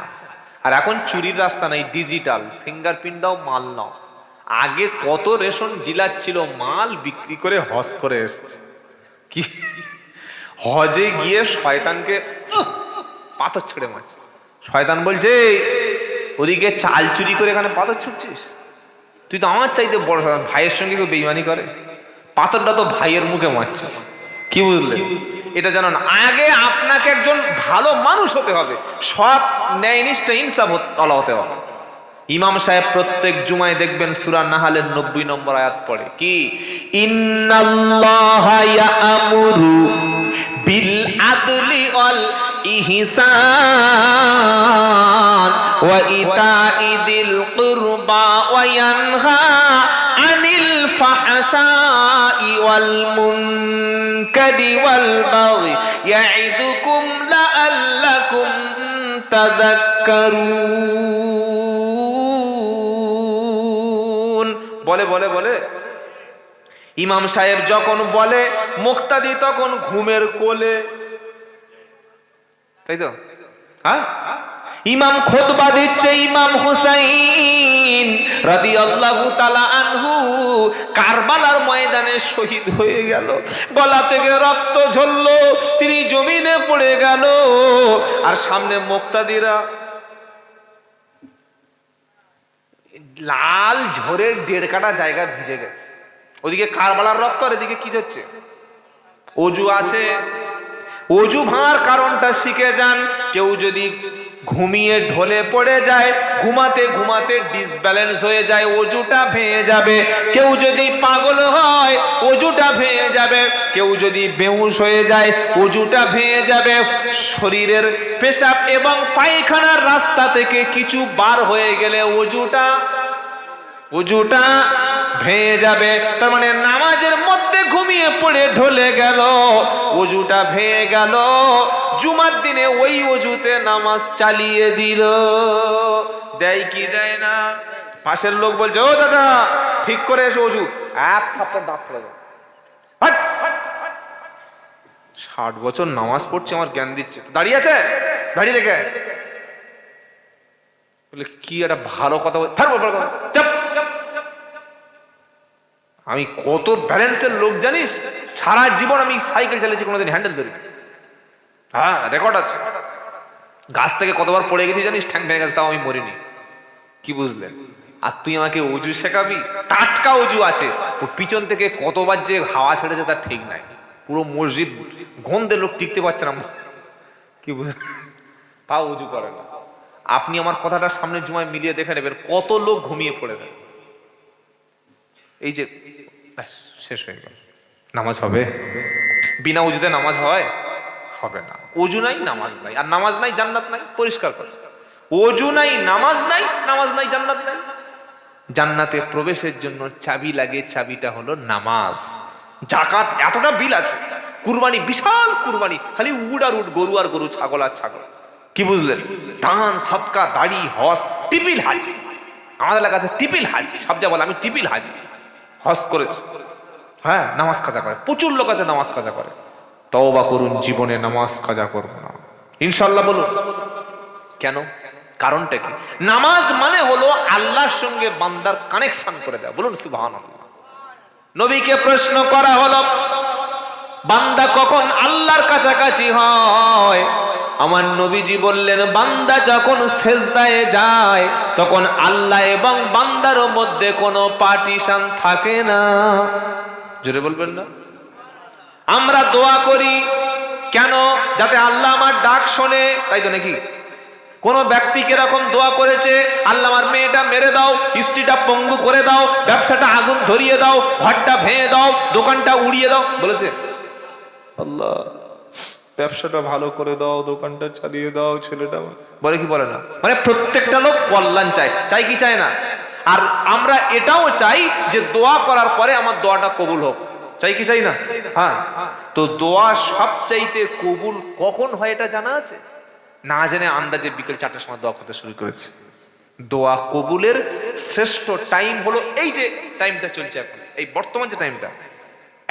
আর এখন চুরির রাস্তা নাই, ডিজিটাল ফিঙ্গারপ্রিন্ট দাও, মাল নাও। আগে কত রেশন ডিলার ছিল, মাল বিক্রি করে হজ করে এসছে। কি হজে গিয়ে শয়তানকে পাথর ছেড়ে মারছে। শয়তান বলছে ওদিকে চাল চুরি করে এখানে পাথর ছুটছিস, তুই তো আমার চাইতে বড় শয়তান। ভাইয়ের সঙ্গে কেউ বেঈমানি করে? পাথরটা তো ভাইয়ের মুখে মারছে। কি বুঝলেন? এটা জানেন, আগে আপনাকে একজন ভালো মানুষ হতে হবে, সৎ ন্যায়নিষ্ঠ ইনসাফ হতে হবে। ইমাম সাহেব প্রত্যেক জুমায় দেখবেন সূরা নাহালের 90 নম্বর আয়াত পড়ে, কি ইন্নাল্লাহা ইয়া'মুরু বিল আদলি ওয়াল ইহসান ওয়া ইতাই যিল কুরবা ওয়া ইয়ানহা আনিল ফাহশাই ওয়াল মুনকারি ওয়াল বাগই ইয়াইদুকুম লাআল্লাকুম তাযাক্কারুন। বলে বলে বলে ইমাম সাহেব যখন বলে, মুক্তাদি তখন ঘুমের কোলে, তাই তো? হ্যাঁ, ইমাম খুতবা দিচ্ছে, ইমাম হুসাইন রাদিয়াল্লাহু তাআলা আনহু কারবালার ময়দানে শহীদ হয়ে গেল, গলা থেকে রক্ত ঝরলো, তিনি জমিনে পড়ে গেল। আর সামনে মুক্তাদিরা লাল ঝড়ের 1.5 কাঠা জায়গা ভিজে গেছে। ওদিকে কারবালার রক্ত, আর এদিকে কি হচ্ছে? অজু আছে। অজু ভাঙার কারণটা শিখে যান। কেউ যদি ঘুমিয়ে ঢলে পড়ে যায়, ঘুমাতে ঘুমাতে ডিসব্যালেন্স হয়ে যায়, অজুটা ভেঙে যাবে। কেউ যদি পাগল হয়, অজুটা ভেঙে যাবে। কেউ যদি বেহুশ হয়ে যায়, অজুটা ভেঙে যাবে। শরীরের পেশাব এবং পায়খানার রাস্তা থেকে কিছু বার হয়ে গেলে অজুটা ভেঙে যাবে। তার মানে নামাজের মধ্যে ঘুমিয়ে পড়ে ঢলে গেল, অজুটা ভেঙে গেল। জুমার দিনে ওই অজুতে নামাজ চালিয়ে দিল। দেয় কি দেয় না? পাশের লোক বলছে, ও দাদা ঠিক করে এসে অজু, এক থাপ্পড় দাঁত ফেলে দাও। 60 বছর নামাজ পড়ছে, আমার জ্ঞান দিচ্ছে, দাঁড়িয়ে আছে, দাঁড়িয়ে রেখে বলে কি একটা ভালো কথা বল। আমি কত ব্যালেন্সের লোক জানিস, সারা জীবন আমি সাইকেল চালিয়েছি, কোনোদিন হ্যান্ডেল ধরি। হ্যাঁ, রেকর্ড আছে। গাছ থেকে কতবার পড়ে গেছি জানিস, ঠ্যাং ভেঙে গেছে, তাও আমি মরিনি। কি বুঝলেন? আর তুই আমাকে অজু শেখাবি? টাটকা অজু আছে, ও পিছন থেকে কতবার যে হাওয়া ছেড়েছে তার ঠিক নাই। পুরো মসজিদ গন্ধে লোক টিকতে পারছে না। কি বুঝলেন? তাও অজু করে না। আপনি আমার কথাটা সামনের জুমায় মিলিয়ে দেখে নেবেন, কত লোক ঘুমিয়ে পড়ে দেয়। এই যে শেষ হয়ে গেল, নামাজ হবে? বিনা অজুতে নামাজ হয়? হবে না। অজু নাই, নামাজ নাই, আর নামাজ নাই জান্নাত নাই। পরিষ্কার করে, অজু নাই, নামাজ নাই, নামাজ নাই, জান্নাত নাই। জান্নাতে প্রবেশের জন্য চাবি লাগে, চাবিটা হলো নামাজ। জাকাত এতটা বিল আছে, কুরবানি বিশাল কুরবানি, খালি উট আর উট, গরু আর গরু, ছাগল আর ছাগল। কি বুঝলেন? দান, সদকা, দাড়ি, হজ, টিপিল হাজি। আমাদের এলাকা আছে টিপিল হাজি, সব যা বলে আমি টিপিল হাজি, হজ করেছি। হ্যাঁ, নামাজ কাজা করে, প্রচুর লোক আছে নামাজ কাজা করে। তওবা করুন, জীবনে নামাজ কাজা করবো না ইনশাল্লাহ বলুন। কেন? কারণটা কি? নামাজ মানে হলো আল্লাহর সঙ্গে বান্দার কানেকশন করে দেওয়া। বলুন সুবহানাল্লাহ। নবীকে প্রশ্ন করা হলো, বান্দা কখন আল্লাহর কাছাকাছি হয়? আমার নবীজি বললেন, বান্দা যখন সেজদায় যায় তখন আল্লাহ এবং বান্দার মধ্যে কোনো পার্টিশন থাকে না। জোরে বলবেন না? আমরা দোয়া করি কেন? যাতে আল্লাহ আমার ডাক শোনে, তাই তো নাকি? কোন ব্যক্তি কিরকম দোয়া করেছে, আল্লাহ আমার মেয়েটা মেরে দাও, স্ত্রীটা পঙ্গু করে দাও, ব্যবসাটা আগুন ধরিয়ে দাও, ঘরটা ভেঙে দাও, দোকানটা উড়িয়ে দাও, বলেছে? আল্লাহ ব্যবসাটা ভালো করে দাও, দোকানটা চালিয়ে দাও, ছেলেটা বলে কি বলে না? মানে প্রত্যেকটা লোক কল্যাণ চায়, চাই কি চায় না? আর আমরা এটাও চাই যে দোয়া করার পরে আমার দোয়াটা কবুল হোক, চাই কি চাই না? হ্যাঁ। তো দোয়া সবচাইতে কবুল কখন হয় এটা জানা আছে? না জেনে আন্দাজে বিকেল 4টার সময় দোয়া করতে শুরু করেছে। দোয়া কবুলের শ্রেষ্ঠ টাইম হলো এই যে টাইমটা চলছে এখন, এই বর্তমান যে টাইমটা,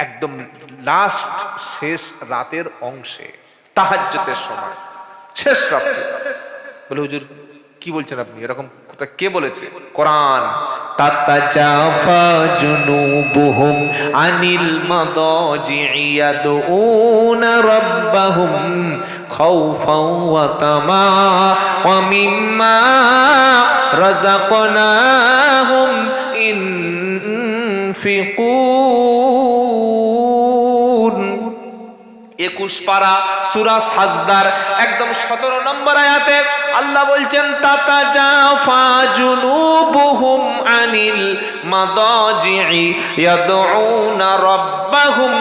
একদম লাস্ট শেষ রাতের অংশে, তাহাজ্জুদের সময়, শেষ রাতে। বলে হুজুর কি বলছেন আপনি? এরকম কথা কে বলেছে? কোরআন। তাতাজাফা জুনুবুহুম আনিল মাদাজি'i ইয়াদউনা রাব্বাহুম খাউফাও ওয়া তামা ওয়া মিম্মা রাযাকনাহুম ইনফিকুন। 21 পারা সূরা সাজদার একদম 17 নম্বর আয়াতে আল্লাহ বলছেন, তাতাজাফা জুনুবুহুম আনিল মাদাজি'i ইয়াদউনা রাব্বাহুম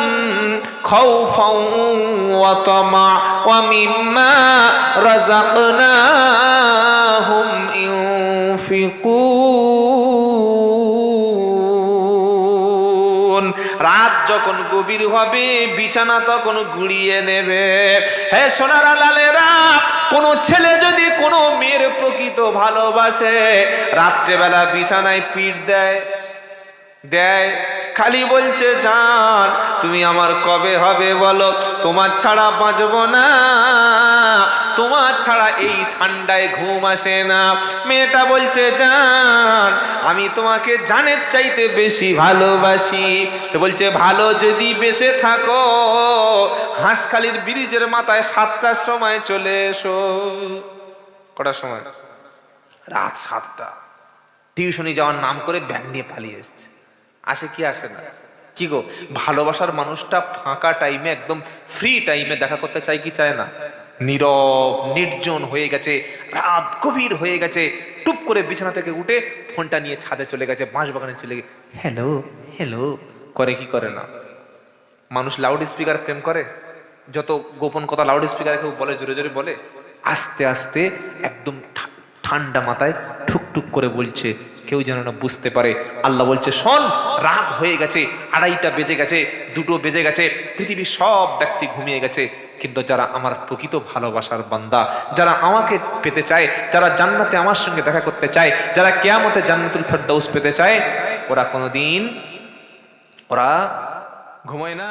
খাউফাও ওয়া তামা ওয়া মিম্মা রাযাকনাহুম ইনফিকুন। রাত যখন গভীর হবে, বিছানা তখন ঘুরিয়ে নেবে। হে সোনারা লালেরা, কোন ছেলে যদি কোনো মেয়ের প্রকৃত ভালোবাসে, রাত্রেবেলা বিছানায় পিঠ দেয়, দেয়, খালি বলছে জান তুমি আমার কবে হবে বলো, তোমার ছাড়া বাঁচবো না, তোমার ছাড়া এই ঠান্ডায় ঘুম আসে না। মেয়েটা বলছে জান আমি তোমাকে জানের চাইতে বেশি ভালোবাসি। তো বলছে ভালো যদি বেশে থাকো হাঁসখালির ব্রিজের মাথায় 7টার সময় চলে এসো। কটার সময়? রাত 7টা। টিউশনি যাওয়ার নাম করে ব্যাগ নিয়ে পালিয়ে এসছে। আসে কি আসে না? কি গো, ভালোবাসার মানুষটা ফাঁকা টাইমে, একদম ফ্রি টাইমে দেখা করতে চায় কি চায় না? নীরব নির্জন হয়ে গেছে, রাত গভীর হয়ে গেছে, টুপ করে বিছানা থেকে উঠে ফোনটা নিয়ে ছাদে চলে গেছে, বাঁশবাগানে চলে গেছে, হ্যালো হ্যালো করে, কি করে না? মানুষ লাউড স্পিকার প্রেম করে? যত গোপন কথা লাউড স্পিকারে কেউ বলে, জোরে জোরে বলে? আস্তে আস্তে একদম ঠান্ডা মাথায় ঠুকঠুক করে বলছে, কেউ যেন না বুঝতে পারে। আল্লাহ বলছে শোন, রাত হয়ে গেছে, 2:30টা বেজে গেছে, 2টো বেজে গেছে, পৃথিবীর সব ব্যক্তি ঘুমিয়ে গেছে, কিন্তু যারা আমার প্রকৃত ভালোবাসার বান্দা, যারা আমাকে পেতে চায়, যারা জান্নাতে আমার সঙ্গে দেখা করতে চায়, যারা কিয়ামতে জান্নাতুল ফেরদাউস পেতে চায়, ওরা কোনোদিন ওরা ঘুমায় না।